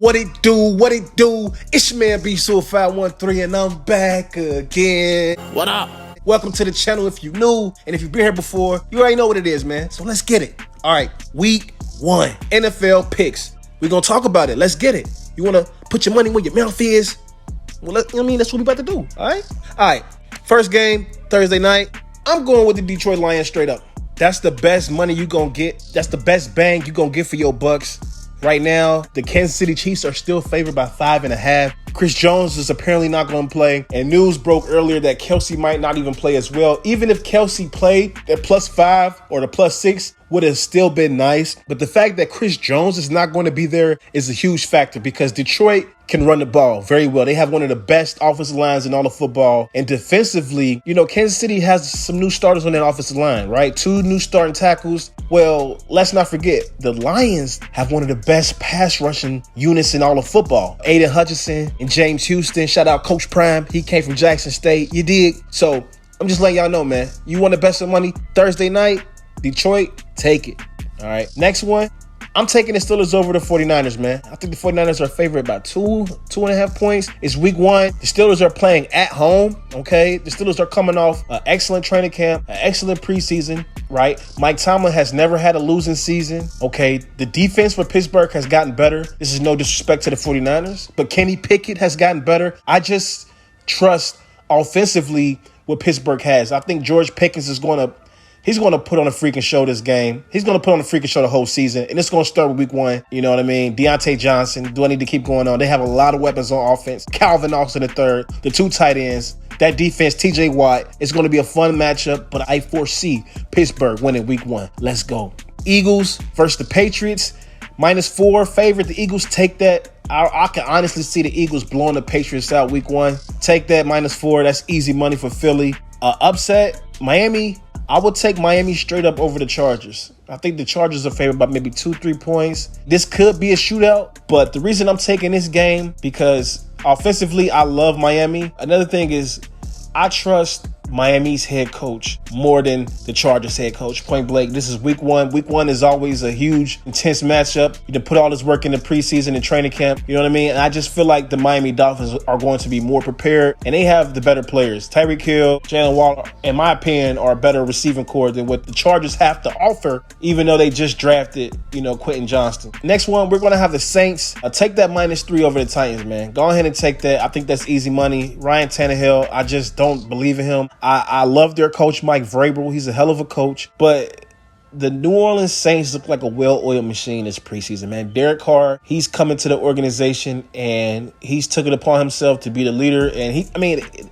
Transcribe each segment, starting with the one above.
What it do? What it do? It's your man B513 and I'm back again. What up? Welcome to the channel if you new, and if you've been here before, you already know what it is, man. So let's get it. All right, week 1, NFL picks. We're gonna talk about it. Let's get it. You wanna put your money where your mouth is? Well, that's what we about to do. All right. First game, Thursday night. I'm going with the Detroit Lions straight up. That's the best money you gonna get. That's the best bang you gonna get for your bucks. Right now, the Kansas City Chiefs are still favored by 5.5. Chris Jones is apparently not going to play. And news broke earlier that Kelsey might not even play as well. Even if Kelsey played, that +5 or the +6 would have still been nice. But the fact that Chris Jones is not going to be there is a huge factor because Detroit can run the ball very well. They have one of the best offensive lines in all of football. And defensively, Kansas City has some new starters on that offensive line, right? 2 new starting tackles. Well, let's not forget, the Lions have one of the best pass rushing units in all of football. Aiden Hutchinson and James Houston. Shout out Coach Prime. He came from Jackson State. You dig? So I'm just letting y'all know, man. You want to bet some money Thursday night? Detroit, take it. All right. Next one. I'm taking the Steelers over the 49ers, man. I think the 49ers are favored by 2.5 points. It's week 1. The Steelers are playing at home, okay? The Steelers are coming off an excellent training camp, an excellent preseason, right? Mike Tomlin has never had a losing season, okay? The defense for Pittsburgh has gotten better. This is no disrespect to the 49ers, but Kenny Pickett has gotten better. I just trust offensively what Pittsburgh has. I think George Pickens is going to put on a freaking show this game. He's going to put on a freaking show the whole season. And it's going to start with week 1. You know what I mean? Deontay Johnson. Do I need to keep going on? They have a lot of weapons on offense. Calvin Austin III, the 2 tight ends. That defense, TJ Watt. It's going to be a fun matchup, but I foresee Pittsburgh winning week 1. Let's go. Eagles versus the Patriots. -4 favorite. The Eagles take that. I can honestly see the Eagles blowing the Patriots out week 1. Take that -4. That's easy money for Philly. Upset, Miami. I would take Miami straight up over the Chargers. I think the Chargers are favored by maybe 2-3 points. This could be a shootout, but the reason I'm taking this game because offensively, I love Miami. Another thing is I trust Miami's head coach more than the Chargers head coach. Point blank, this is week 1. Week 1 is always a huge, intense matchup. You can put all this work in the preseason and training camp. You know what I mean? And I just feel like the Miami Dolphins are going to be more prepared, and they have the better players. Tyreek Hill, Jalen Waddle, in my opinion, are a better receiving core than what the Chargers have to offer, even though they just drafted, Quentin Johnston. Next one, we're going to have the Saints. Take that -3 over the Titans, man. Go ahead and take that. I think that's easy money. Ryan Tannehill, I just don't believe in him. I love their coach, Mike Vrabel. He's a hell of a coach. But the New Orleans Saints look like a well-oiled machine this preseason, man. Derek Carr, he's coming to the organization, and he's took it upon himself to be the leader. And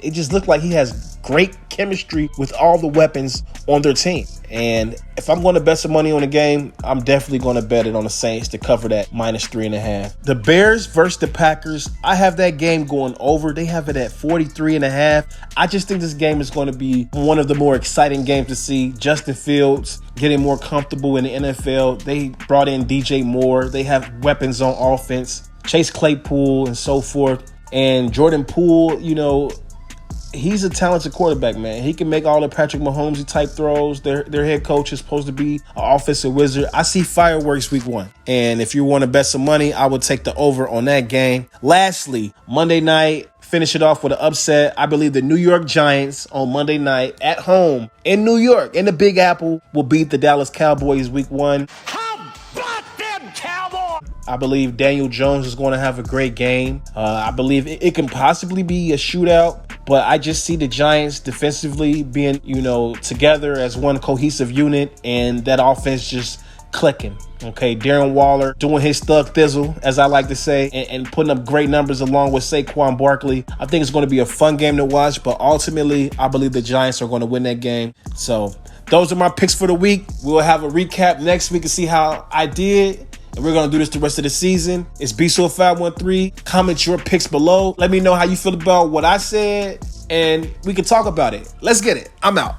it just looked like he has great chemistry with all the weapons on their team. And if I'm going to bet some money on the game, I'm definitely going to bet it on the Saints to cover that -3.5. The Bears versus the Packers, I have that game going over. They have it at 43.5. I just think this game is going to be one of the more exciting games to see. Justin Fields getting more comfortable in the NFL. They brought in DJ Moore. They have weapons on offense. Chase Claypool and so forth. And Jordan Poole, he's a talented quarterback, man. He can make all the Patrick Mahomes type throws. Their head coach is supposed to be an offensive wizard. I see fireworks week 1. And if you want to bet some money, I would take the over on that game. Lastly, Monday night, finish it off with an upset. I believe the New York Giants on Monday night at home in New York, in the Big Apple, will beat the Dallas Cowboys week 1. I believe Daniel Jones is going to have a great game. I believe it can possibly be a shootout, but I just see the Giants defensively being, together as one cohesive unit, and that offense just clicking. Okay, Darren Waller doing his thug thizzle, as I like to say, and putting up great numbers along with Saquon Barkley. I think it's going to be a fun game to watch, but ultimately, I believe the Giants are going to win that game. So those are my picks for the week. We'll have a recap next week and see how I did. And we're going to do this the rest of the season. It's B513. Comment your picks below. Let me know how you feel about what I said, and we can talk about it. Let's get it. I'm out.